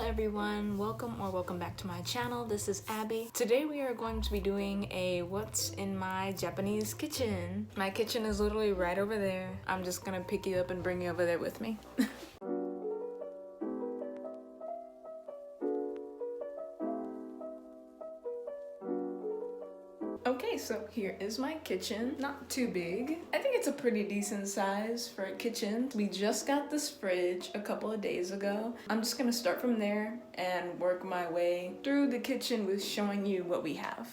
everyone, welcome back to my channel. This is Abby. Today we are going to be doing a what's in my Japanese kitchen. My kitchen is literally right over there. I'm just gonna pick you up and bring you over there with me. Okay, so here is my kitchen. Not too big. I think it's a pretty decent size for a kitchen. We just got this fridge a couple of days ago. I'm just gonna start from there and work my way through the kitchen with showing you what we have.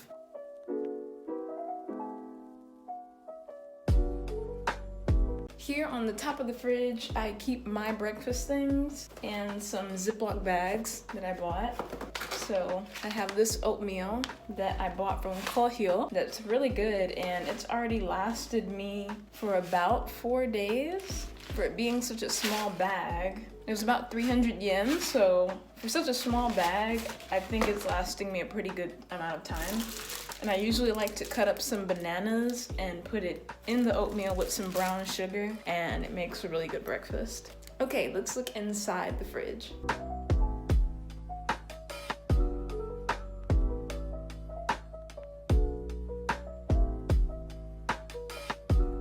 Here on the top of the fridge, I keep my breakfast things and some Ziploc bags that I bought. So I have this oatmeal that I bought from Kohyo that's really good, and it's already lasted me for about 4 days. For it being such a small bag, it was about 300 yen, so for such a small bag, I think it's lasting me a pretty good amount of time. And I usually like to cut up some bananas and put it in the oatmeal with some brown sugar, and it makes a really good breakfast. Okay, let's look inside the fridge.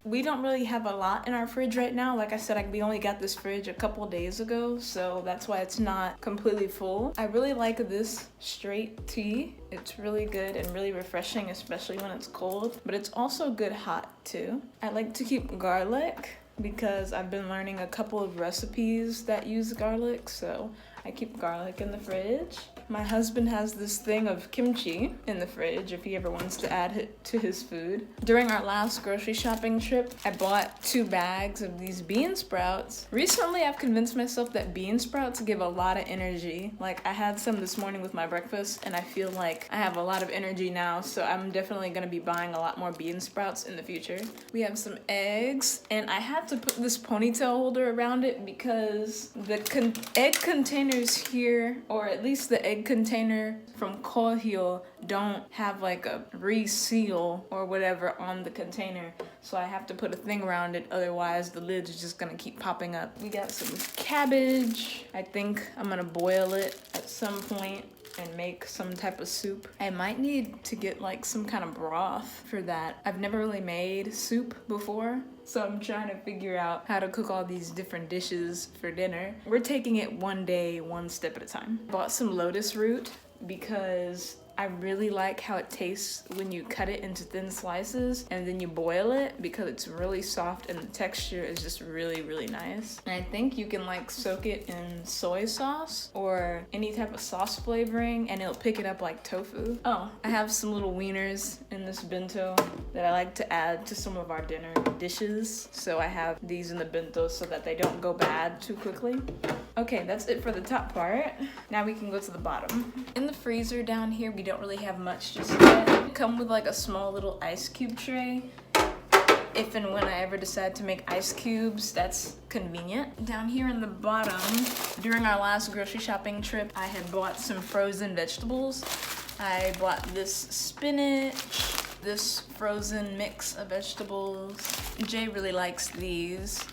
We don't really have a lot in our fridge right now. Like I said, we only got this fridge a couple days ago, so that's why it's not completely full. I really like this straight tea. It's really good and really refreshing, especially when it's cold, but it's also good hot too. I like to keep garlic because I've been learning a couple of recipes that use garlic, so I keep garlic in the fridge. My husband has this thing of kimchi in the fridge if he ever wants to add it to his food. During our last grocery shopping trip, I bought 2 bags of these bean sprouts. Recently, I've convinced myself that bean sprouts give a lot of energy. Like, I had some this morning with my breakfast, and I feel like I have a lot of energy now, so I'm definitely gonna be buying a lot more bean sprouts in the future. We have some eggs, and I had to put this ponytail holder around it because the egg containers here, or at least the egg container from Kohyo, don't have like a reseal or whatever on the container, so I have to put a thing around it, otherwise the lid is just gonna keep popping up. We got some cabbage. I think I'm gonna boil it at some point and make some type of soup. I might need to get like some kind of broth for that. I've never really made soup before, so I'm trying to figure out how to cook all these different dishes for dinner. We're taking it one day, one step at a time. Bought some lotus root because I really like how it tastes when you cut it into thin slices and then you boil it, because it's really soft and the texture is just really, really nice. And I think you can like soak it in soy sauce or any type of sauce flavoring and it'll pick it up like tofu. Oh, I have some little wieners in this bento that I like to add to some of our dinner dishes. So I have these in the bento so that they don't go bad too quickly. Okay, that's it for the top part. Now we can go to the bottom. In the freezer down here, we don't really have much just yet. Come with like a small little ice cube tray. If and when I ever decide to make ice cubes, that's convenient. Down here in the bottom, during our last grocery shopping trip, I had bought some frozen vegetables. I bought this spinach, this frozen mix of vegetables. Jay really likes these.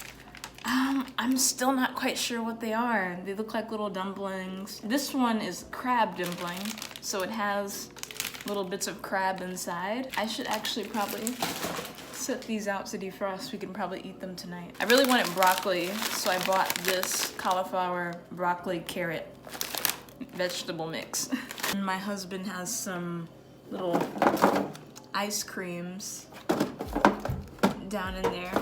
I'm still not quite sure what they are. They look like little dumplings. This one is crab dumpling, so it has little bits of crab inside. I should actually probably set these out to defrost. We can probably eat them tonight. I really wanted broccoli, so I bought this cauliflower, broccoli, carrot vegetable mix. And my husband has some little ice creams down in there.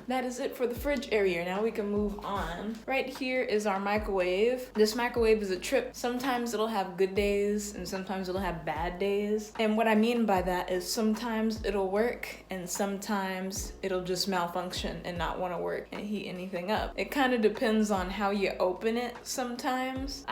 That is it for the fridge area. Now we can move on. Right here is our microwave. This microwave is a trip. Sometimes it'll have good days and sometimes it'll have bad days. And what I mean by that is sometimes it'll work and sometimes it'll just malfunction and not want to work and heat anything up. It kind of depends on how you open it sometimes.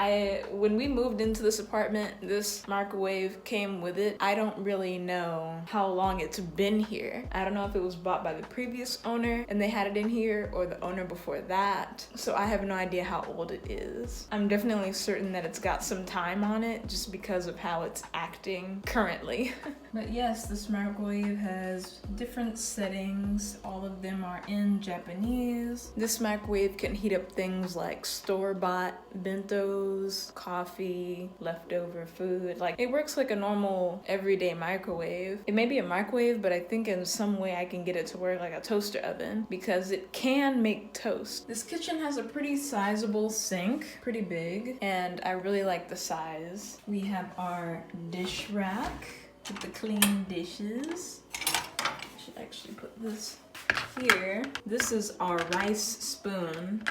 When we moved into this apartment, this microwave came with it. I don't really know how long it's been here. I don't know if it was bought by the previous owner and they had it in here or the owner before that. So I have no idea how old it is. I'm definitely certain that it's got some time on it just because of how it's acting currently. But yes, this microwave has different settings. All of them are in Japanese. This microwave can heat up things like store-bought bentos, coffee, leftover food. Like, it works like a normal everyday microwave. It may be a microwave, but I think in some way I can get it to work like a toaster oven because it can make toast. This kitchen has a pretty sizable sink, pretty big, and I really like the size. We have our dish rack with the clean dishes. I should actually put this here. This is our rice spoon.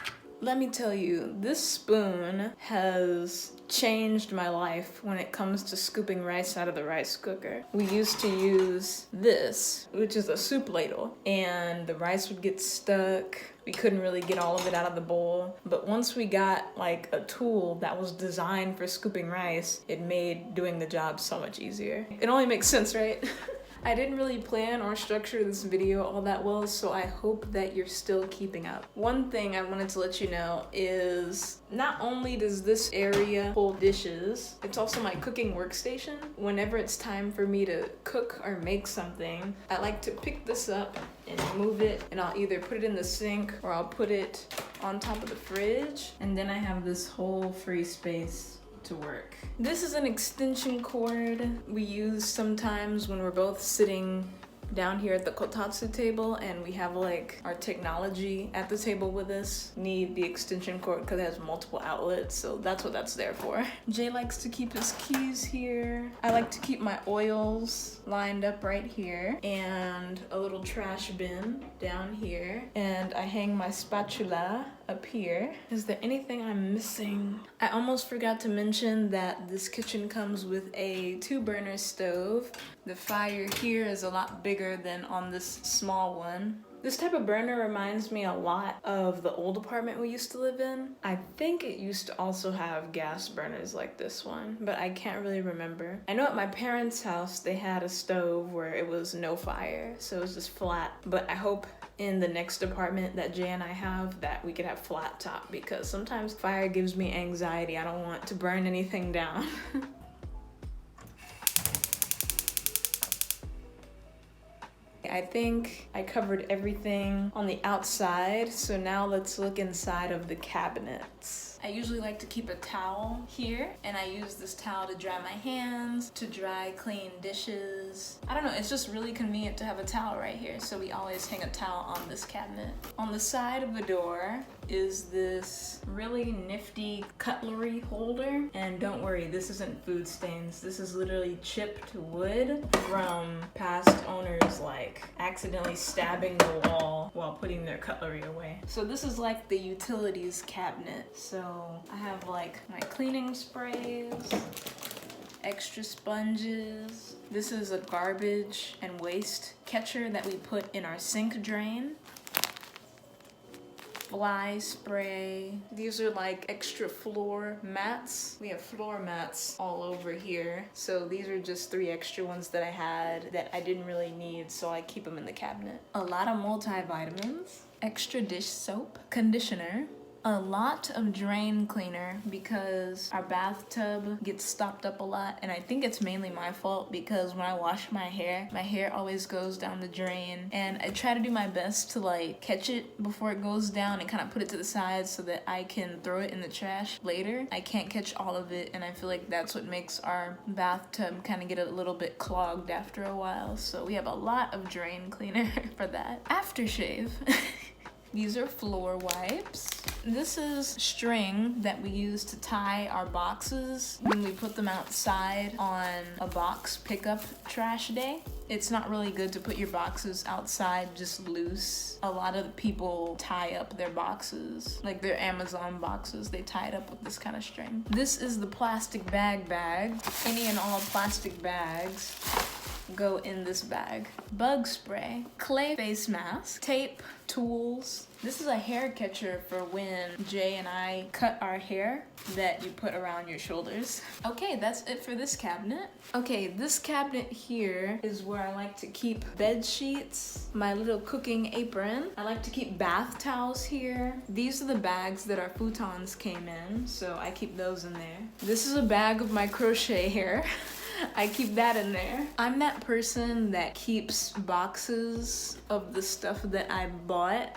Let me tell you, this spoon has changed my life when it comes to scooping rice out of the rice cooker. We used to use this, which is a soup ladle, and the rice would get stuck. We couldn't really get all of it out of the bowl. But once we got like a tool that was designed for scooping rice, it made doing the job so much easier. It only makes sense, right? I didn't really plan or structure this video all that well, so I hope that you're still keeping up. One thing I wanted to let you know is not only does this area hold dishes, it's also my cooking workstation. Whenever it's time for me to cook or make something, I like to pick this up and move it, and I'll either put it in the sink or I'll put it on top of the fridge, and then I have this whole free space to work. This is an extension cord we use sometimes when we're both sitting down here at the kotatsu table and we have like our technology at the table with us. Need the extension cord because it has multiple outlets, so that's what that's there for. Jay likes to keep his keys here. I like to keep my oils lined up right here, and a little trash bin down here, and I hang my spatula up here. Is there anything I'm missing? I almost forgot to mention that this kitchen comes with a 2-burner stove. The fire here is a lot bigger than on this small one. This type of burner reminds me a lot of the old apartment we used to live in. I think it used to also have gas burners like this one, but I can't really remember. I know at my parents' house they had a stove where it was no fire, so it was just flat. But I hope in the next apartment that Jay and I have that we could have flat top, because sometimes fire gives me anxiety. I don't want to burn anything down. I think I covered everything on the outside, so now let's look inside of the cabinets. I usually like to keep a towel here, and I use this towel to dry my hands, to dry clean dishes. I don't know, it's just really convenient to have a towel right here, so we always hang a towel on this cabinet. On the side of the door is this really nifty cutlery holder, and don't worry, this isn't food stains. This is literally chipped wood from past owners like accidentally stabbing the wall while putting their cutlery away. So this is like the utilities cabinet. So I have like my cleaning sprays, extra sponges. This is a garbage and waste catcher that we put in our sink drain. Fly spray. These are like extra floor mats. We have floor mats all over here. So these are just 3 extra ones that I had that I didn't really need, so I keep them in the cabinet. A lot of multivitamins, extra dish soap, conditioner, a lot of drain cleaner because our bathtub gets stopped up a lot, and I think it's mainly my fault because when I wash my hair always goes down the drain, and I try to do my best to like catch it before it goes down and kind of put it to the side so that I can throw it in the trash later. I can't catch all of it, and I feel like that's what makes our bathtub kind of get a little bit clogged after a while, so we have a lot of drain cleaner for that. Aftershave. These are floor wipes. This is string that we use to tie our boxes when we put them outside on a box pickup trash day. It's not really good to put your boxes outside just loose. A lot of people tie up their boxes, like their Amazon boxes, they tie it up with this kind of string. This is the plastic bag. Any and all plastic bags go in this bag. Bug spray, clay face mask, tape, tools. This is a hair catcher for when Jay and I cut our hair that you put around your shoulders. Okay, that's it for this cabinet. Okay, this cabinet here is where I like to keep bed sheets, my little cooking apron. I like to keep bath towels here. These are the bags that our futons came in, so I keep those in there. This is a bag of my crochet hair. I keep that in there. I'm that person that keeps boxes of the stuff that I bought.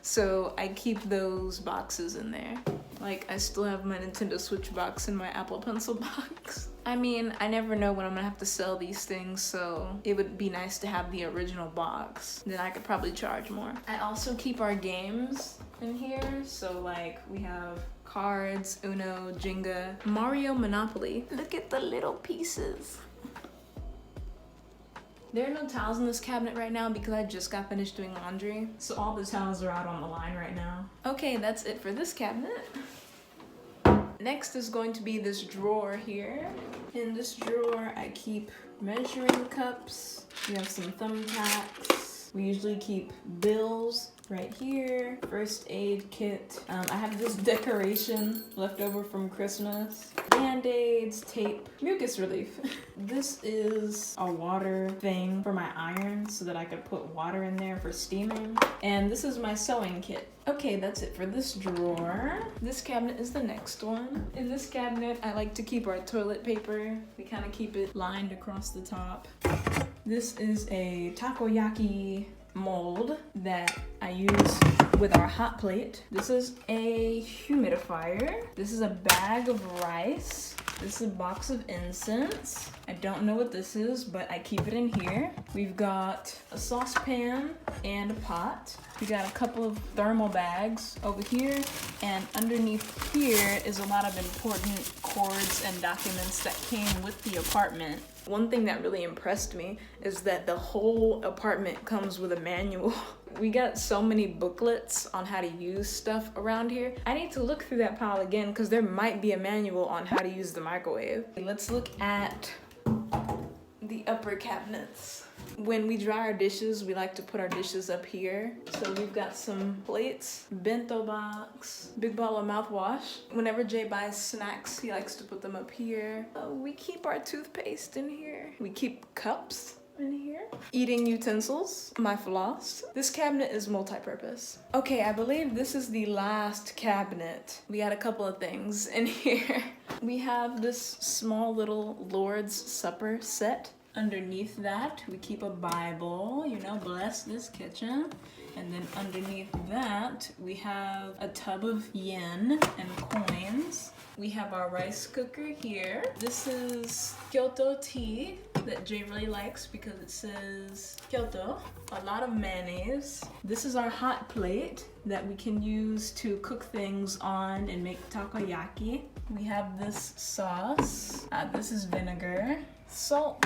So I keep those boxes in there. Like, I still have my Nintendo Switch box and my Apple Pencil box. I mean, I never know when I'm gonna have to sell these things, so it would be nice to have the original box. Then I could probably charge more. I also keep our games in here. So like, we have cards, Uno, Jenga, Mario, Monopoly. Look at the little pieces. There are no towels in this cabinet right now because I just got finished doing laundry. So all the towels are out on the line right now. Okay, that's it for this cabinet. Next is going to be this drawer here. In this drawer, I keep measuring cups. We have some thumbtacks. We usually keep bills right here. First aid kit. I have this decoration left over from Christmas. Band-aids, tape, mucus relief. This is a water thing for my iron so that I could put water in there for steaming. And this is my sewing kit. Okay, that's it for this drawer. This cabinet is the next one. In this cabinet, I like to keep our toilet paper. We kind of keep it lined across the top. This is a takoyaki mold that I use with our hot plate. This is a humidifier. This is a bag of rice. This is a box of incense. I don't know what this is, but I keep it in here. We've got a saucepan and a pot. We got a couple of thermal bags over here, and underneath here is a lot of important cords and documents that came with the apartment. One thing that really impressed me is that the whole apartment comes with a manual. We got so many booklets on how to use stuff around here. I need to look through that pile again because there might be a manual on how to use the microwave. Let's look at the upper cabinets. When we dry our dishes, we like to put our dishes up here. So we've got some plates, bento box, big bottle of mouthwash. Whenever Jay buys snacks, he likes to put them up here. We keep our toothpaste in here. We keep cups in here. Eating utensils, my floss. This cabinet is multi-purpose. Okay, I believe this is the last cabinet. We got a couple of things in here. We have this small little Lord's Supper set. Underneath that, we keep a Bible, you know, bless this kitchen. And then underneath that, we have a tub of yen and coins. We have our rice cooker here. This is Kyoto tea that Jay really likes because it says Kyoto. A lot of mayonnaise. This is our hot plate that we can use to cook things on and make takoyaki. We have this sauce. This is vinegar, salt,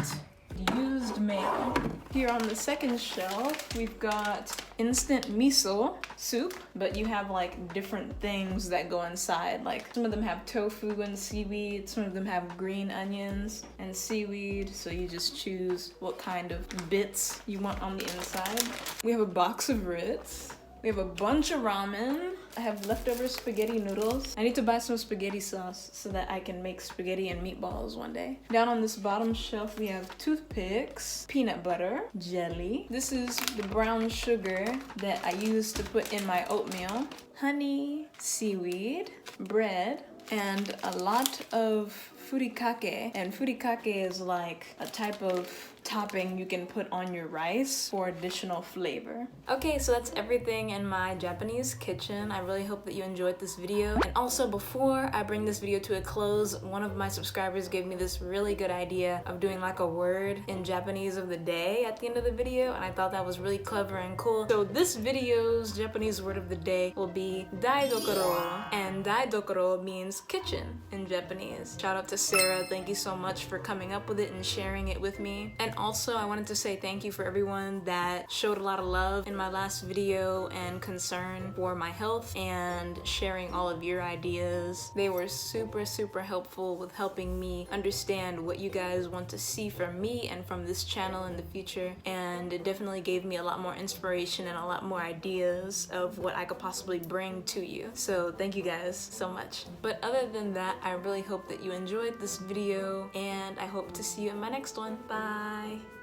used mayo. Here on the second shelf, we've got instant miso soup, but you have like different things that go inside. Like some of them have tofu and seaweed, some of them have green onions and seaweed, so you just choose what kind of bits you want on the inside. We have a box of Ritz. We have a bunch of ramen. I have leftover spaghetti noodles. I need to buy some spaghetti sauce so that I can make spaghetti and meatballs one day. Down on this bottom shelf, we have toothpicks, peanut butter, jelly. This is the brown sugar that I use to put in my oatmeal, honey, seaweed, bread, and a lot of furikake. And furikake is like a type of topping you can put on your rice for additional flavor. Okay, so that's everything in my Japanese kitchen. I really hope that you enjoyed this video. And also, before I bring this video to a close, one of my subscribers gave me this really good idea of doing like a word in Japanese of the day at the end of the video, and I thought that was really clever and cool. So this video's Japanese word of the day will be daidokoro, and daidokoro means kitchen in Japanese. Shout out to to Sarah, thank you so much for coming up with it and sharing it with me. And also I wanted to say thank you for everyone that showed a lot of love in my last video and concern for my health and sharing all of your ideas. They were super helpful with helping me understand what you guys want to see from me and from this channel in the future, and it definitely gave me a lot more inspiration and a lot more ideas of what I could possibly bring to you. So thank you guys so much. But other than that, I really hope that you enjoyed this video, and I hope to see you in my next one. Bye!